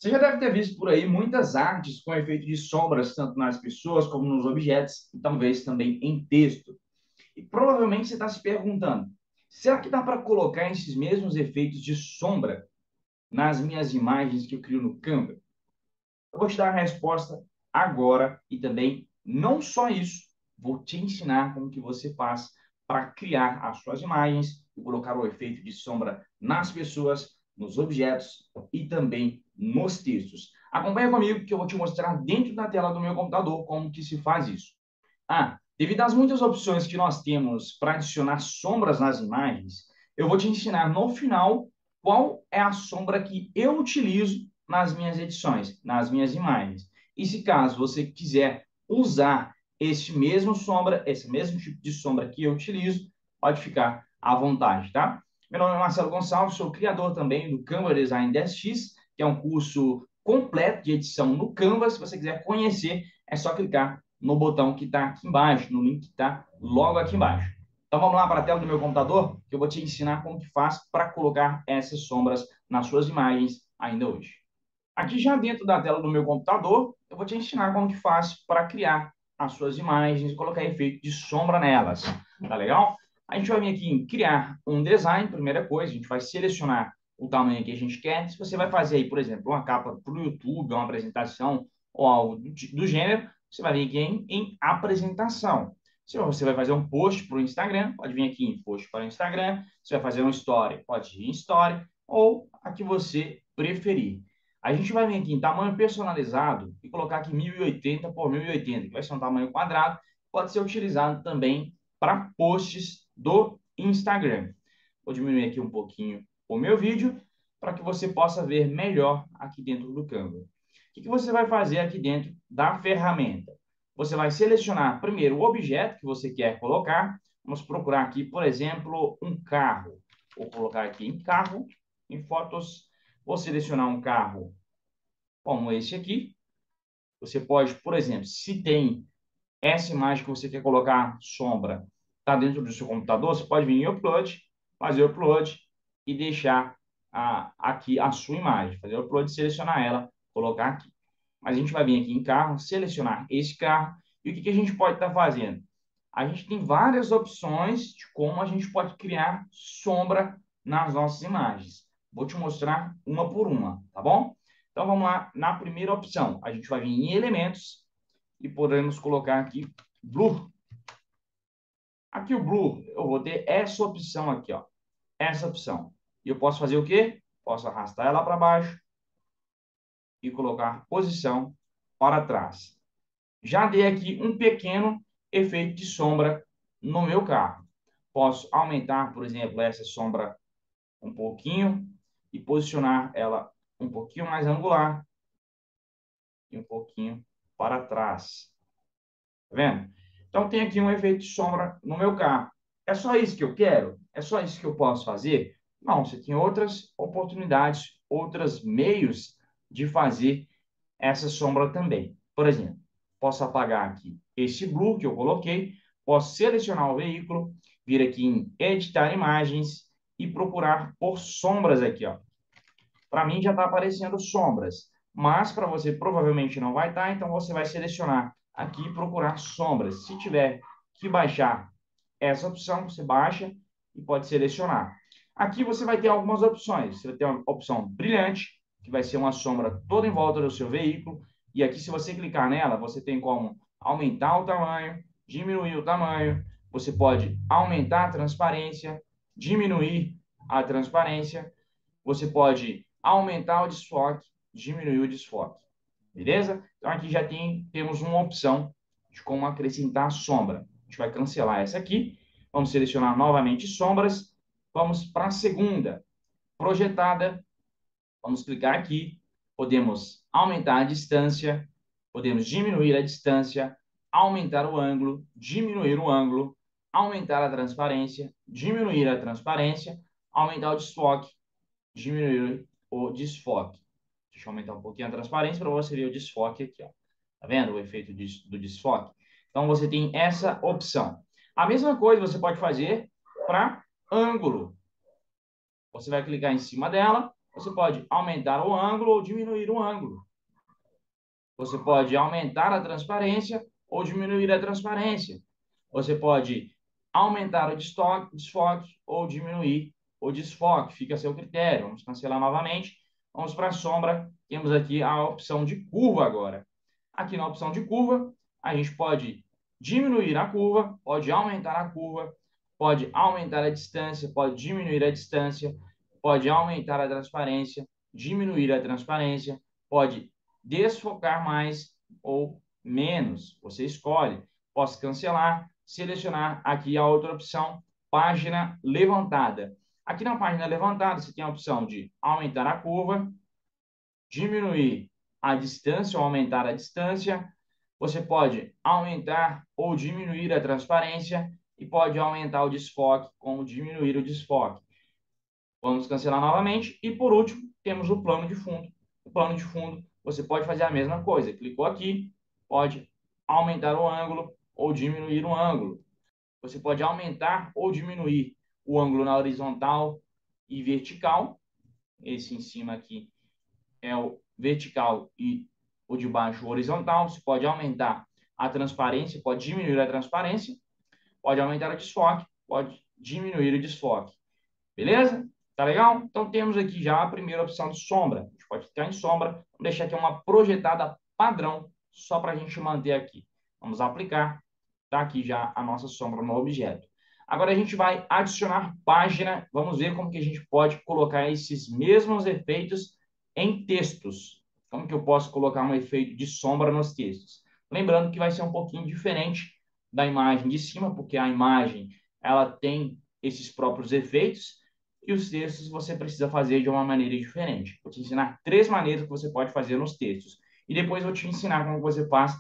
Você já deve ter visto por aí muitas artes com efeito de sombras, tanto nas pessoas como nos objetos, e talvez também em texto. E provavelmente você está se perguntando: será que dá para colocar esses mesmos efeitos de sombra nas minhas imagens que eu crio no Canva? Eu vou te dar a resposta agora e também não só isso, vou te ensinar como que você faz para criar as suas imagens e colocar o efeito de sombra nas pessoas, nos objetos e também nos textos. Acompanha comigo que eu vou te mostrar dentro da tela do meu computador como que se faz isso. Devido às muitas opções que nós temos para adicionar sombras nas imagens, eu vou te ensinar no final qual é a sombra que eu utilizo nas minhas edições, nas minhas imagens. E se caso você quiser usar esse mesmo sombra, esse mesmo tipo de sombra que eu utilizo, pode ficar à vontade, tá? Meu nome é Marcelo Gonçalves, sou criador também do Canva Design 10X, que é um curso completo de edição no Canva. Se você quiser conhecer, é só clicar no botão que está aqui embaixo, no link que está logo aqui embaixo. Então vamos lá para a tela do meu computador, que eu vou te ensinar como que faz para colocar essas sombras nas suas imagens ainda hoje. Aqui já dentro da tela do meu computador, eu vou te ensinar como que faz para criar as suas imagens e colocar efeito de sombra nelas. Tá legal? A gente vai vir aqui em criar um design, primeira coisa, a gente vai selecionar o tamanho que a gente quer. Se você vai fazer aí, por exemplo, uma capa para o YouTube, uma apresentação ou algo do gênero, você vai vir aqui em apresentação. Se você vai fazer um post para o Instagram, pode vir aqui em post para o Instagram. Se vai fazer uma story, pode ir em story, ou a que você preferir. A gente vai vir aqui em tamanho personalizado e colocar aqui 1080 por 1080, que vai ser um tamanho quadrado, pode ser utilizado também para posts do Instagram. Vou diminuir aqui um pouquinho o meu vídeo para que você possa ver melhor aqui dentro do Canva. O que você vai fazer aqui dentro da ferramenta? Você vai selecionar primeiro o objeto que você quer colocar. Vamos procurar aqui, por exemplo, um carro. Vou colocar aqui em carro, em fotos. Vou selecionar um carro como esse aqui. Você pode, por exemplo, se tem essa imagem que você quer colocar sombra, está dentro do seu computador, você pode vir em Upload, fazer o Upload e deixar aqui a sua imagem. Fazer o Upload, selecionar ela, colocar aqui. Mas a gente vai vir aqui em carro, selecionar esse carro. E o que a gente pode estar fazendo? A gente tem várias opções de como a gente pode criar sombra nas nossas imagens. Vou te mostrar uma por uma, tá bom? Então vamos lá, na primeira opção, a gente vai vir em elementos e podemos colocar aqui Blur. Aqui o Blur, eu vou ter essa opção aqui, ó. Essa opção. E eu posso fazer o quê? Posso arrastar ela para baixo e colocar posição para trás. Já dei aqui um pequeno efeito de sombra no meu carro. Posso aumentar, por exemplo, essa sombra um pouquinho e posicionar ela um pouquinho mais angular e um pouquinho para trás. Tá vendo? Então tem aqui um efeito de sombra no meu carro. É só isso que eu quero? É só isso que eu posso fazer? Não, você tem outras oportunidades, outros meios de fazer essa sombra também. Por exemplo, posso apagar aqui este blue que eu coloquei, posso selecionar o veículo, vir aqui em editar imagens e procurar por sombras aqui, ó. Para mim já está aparecendo sombras, mas para você provavelmente não vai estar, então você vai selecionar aqui e procurar sombras. Se tiver que baixar essa opção, você baixa e pode selecionar. Aqui você vai ter algumas opções. Você vai ter uma opção brilhante, que vai ser uma sombra toda em volta do seu veículo. E aqui, se você clicar nela, você tem como aumentar o tamanho, diminuir o tamanho. Você pode aumentar a transparência, diminuir a transparência. Você pode aumentar o desfoque, diminuir o desfoque. Beleza? Então aqui já temos uma opção de como acrescentar sombra. A gente vai cancelar essa aqui. Vamos selecionar novamente sombras. Vamos para a segunda, projetada. Vamos clicar aqui. Podemos aumentar a distância, podemos diminuir a distância, aumentar o ângulo, diminuir o ângulo, aumentar a transparência, diminuir a transparência, aumentar o desfoque, diminuir o desfoque. Deixa eu aumentar um pouquinho a transparência para você ver o desfoque aqui, ó. Tá vendo o efeito do desfoque? Então, você tem essa opção. A mesma coisa você pode fazer para ângulo. Você vai clicar em cima dela Você pode aumentar o ângulo ou diminuir o ângulo. Você pode aumentar a transparência ou diminuir a transparência. Você pode aumentar o desfoque ou diminuir o desfoque. Fica a seu critério. Vamos cancelar novamente. Vamos para a sombra. Temos aqui a opção de curva agora. Aqui na opção de curva, a gente pode diminuir a curva, pode aumentar a curva, pode aumentar a distância, pode diminuir a distância, pode aumentar a transparência, diminuir a transparência, pode desfocar mais ou menos. Você escolhe. Posso cancelar, selecionar aqui a outra opção, página levantada. Aqui na página levantada, você tem a opção de aumentar a curva, diminuir a distância ou aumentar a distância. Você pode aumentar ou diminuir a transparência e pode aumentar o desfoque ou diminuir o desfoque. Vamos cancelar novamente. E, por último, temos o plano de fundo. O plano de fundo, você pode fazer a mesma coisa. Clicou aqui, pode aumentar o ângulo ou diminuir o ângulo. Você pode aumentar ou diminuir o ângulo na horizontal e vertical. Esse em cima aqui é o vertical e o de baixo o horizontal. Você pode aumentar a transparência, pode diminuir a transparência, pode aumentar o desfoque, pode diminuir o desfoque. Beleza? Tá legal? Então temos aqui já a primeira opção de sombra. A gente pode ficar em sombra. Vou deixar aqui uma projetada padrão, só para a gente manter aqui. Vamos aplicar. Tá aqui já a nossa sombra no objeto. Agora a gente vai adicionar página. Vamos ver como que a gente pode colocar esses mesmos efeitos em textos. Como que eu posso colocar um efeito de sombra nos textos? Lembrando que vai ser um pouquinho diferente da imagem de cima, porque a imagem ela tem esses próprios efeitos e os textos você precisa fazer de uma maneira diferente. Vou te ensinar 3 maneiras que você pode fazer nos textos. E depois vou te ensinar como você faz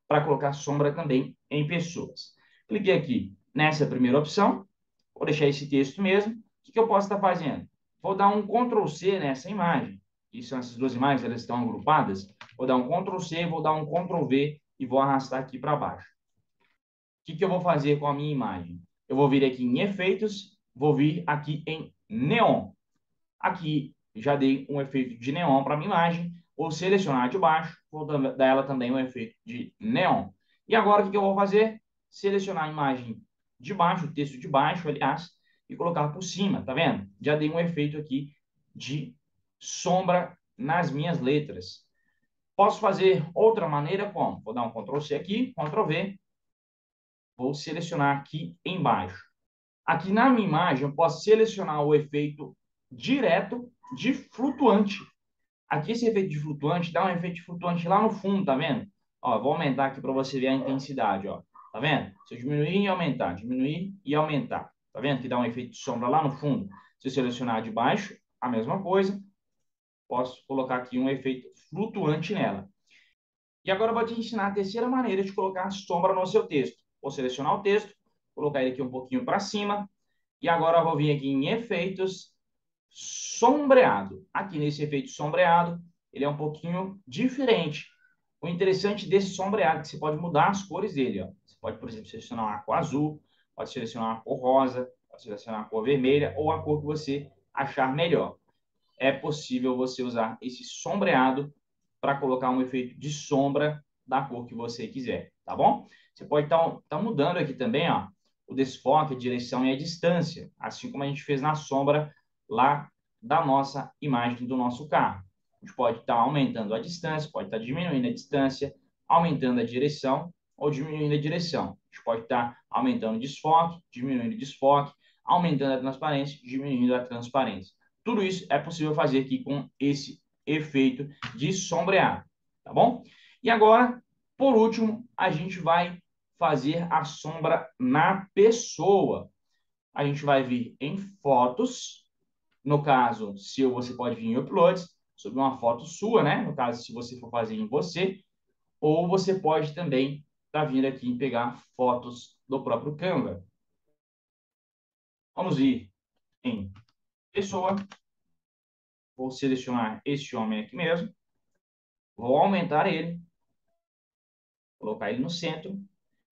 para colocar sombra também em pessoas. Cliquei aqui nessa primeira opção. Vou deixar esse texto mesmo. O que eu posso estar fazendo? Vou dar um Ctrl+C nessa imagem. E são essas 2 imagens, elas estão agrupadas. Vou dar um Ctrl+C, vou dar um Ctrl+V e vou arrastar aqui para baixo. O que eu vou fazer com a minha imagem? Eu vou vir aqui em efeitos, vou vir aqui em neon. Aqui já dei um efeito de neon para a minha imagem. Vou selecionar de baixo, vou dar ela também um efeito de neon. E agora o que eu vou fazer? Selecionar a imagem de baixo, o texto de baixo, aliás, e colocar por cima, tá vendo? Já dei um efeito aqui de sombra nas minhas letras. Posso fazer outra maneira como? Vou dar um Ctrl+C aqui, Ctrl+V. Vou selecionar aqui embaixo. Aqui na minha imagem, eu posso selecionar o efeito direto de flutuante. Aqui esse efeito de flutuante dá um efeito de flutuante lá no fundo, tá vendo? Ó, vou aumentar aqui para você ver a intensidade, ó. Tá vendo? Se eu diminuir e aumentar, diminuir e aumentar. Tá vendo que dá um efeito de sombra lá no fundo? Se eu selecionar de baixo, a mesma coisa. Posso colocar aqui um efeito flutuante nela. E agora eu vou te ensinar a terceira maneira de colocar sombra no seu texto. Vou selecionar o texto, colocar ele aqui um pouquinho para cima. E agora eu vou vir aqui em efeitos, sombreado. Aqui nesse efeito sombreado, ele é um pouquinho diferente. O interessante desse sombreado é que você pode mudar as cores dele. Ó. Você pode, por exemplo, selecionar uma cor azul, pode selecionar uma cor rosa, pode selecionar uma cor vermelha ou a cor que você achar melhor. É possível você usar esse sombreado para colocar um efeito de sombra da cor que você quiser, tá bom? Você pode estar mudando aqui também, ó, o desfoque, a direção e a distância, assim como a gente fez na sombra lá da nossa imagem do nosso carro. A gente pode estar aumentando a distância, pode estar diminuindo a distância, aumentando a direção ou diminuindo a direção. A gente pode estar aumentando o desfoque, diminuindo o desfoque, aumentando a transparência, diminuindo a transparência. Tudo isso é possível fazer aqui com esse efeito de sombrear, tá bom? E agora, por último, a gente vai fazer a sombra na pessoa. A gente vai vir em fotos, no caso, se você pode vir em uploads, sobre uma foto sua, né? No caso, se você for fazer em você, ou você pode também estar vindo aqui em pegar fotos do próprio Canva. Vamos ir em pessoa. Vou selecionar este homem aqui mesmo. Vou aumentar ele. Colocar ele no centro.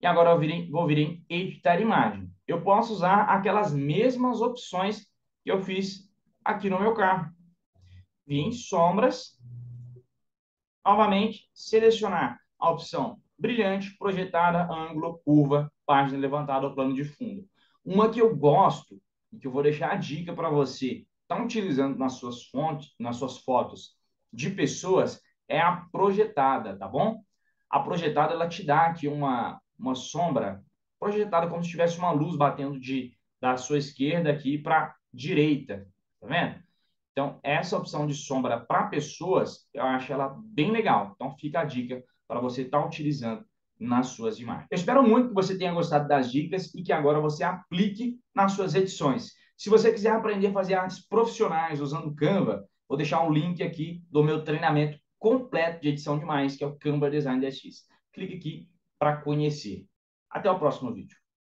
E agora eu vou vir em editar imagem. Eu posso usar aquelas mesmas opções que eu fiz aqui no meu carro. vir em sombras, novamente, selecionar a opção brilhante, projetada, ângulo, curva, página levantada ou plano de fundo. Uma que eu gosto e que eu vou deixar a dica para você estar utilizando nas suas fontes, nas suas fotos de pessoas é a projetada, tá bom? A projetada ela te dá aqui uma sombra projetada como se tivesse uma luz batendo da sua esquerda aqui para a direita, tá vendo? Então, essa opção de sombra para pessoas, eu acho ela bem legal. Então, fica a dica para você estar utilizando nas suas imagens. Eu espero muito que você tenha gostado das dicas e que agora você aplique nas suas edições. Se você quiser aprender a fazer artes profissionais usando Canva, vou deixar um link aqui do meu treinamento completo de edição de imagens, que é o Canva Design DX. Clique aqui para conhecer. Até o próximo vídeo.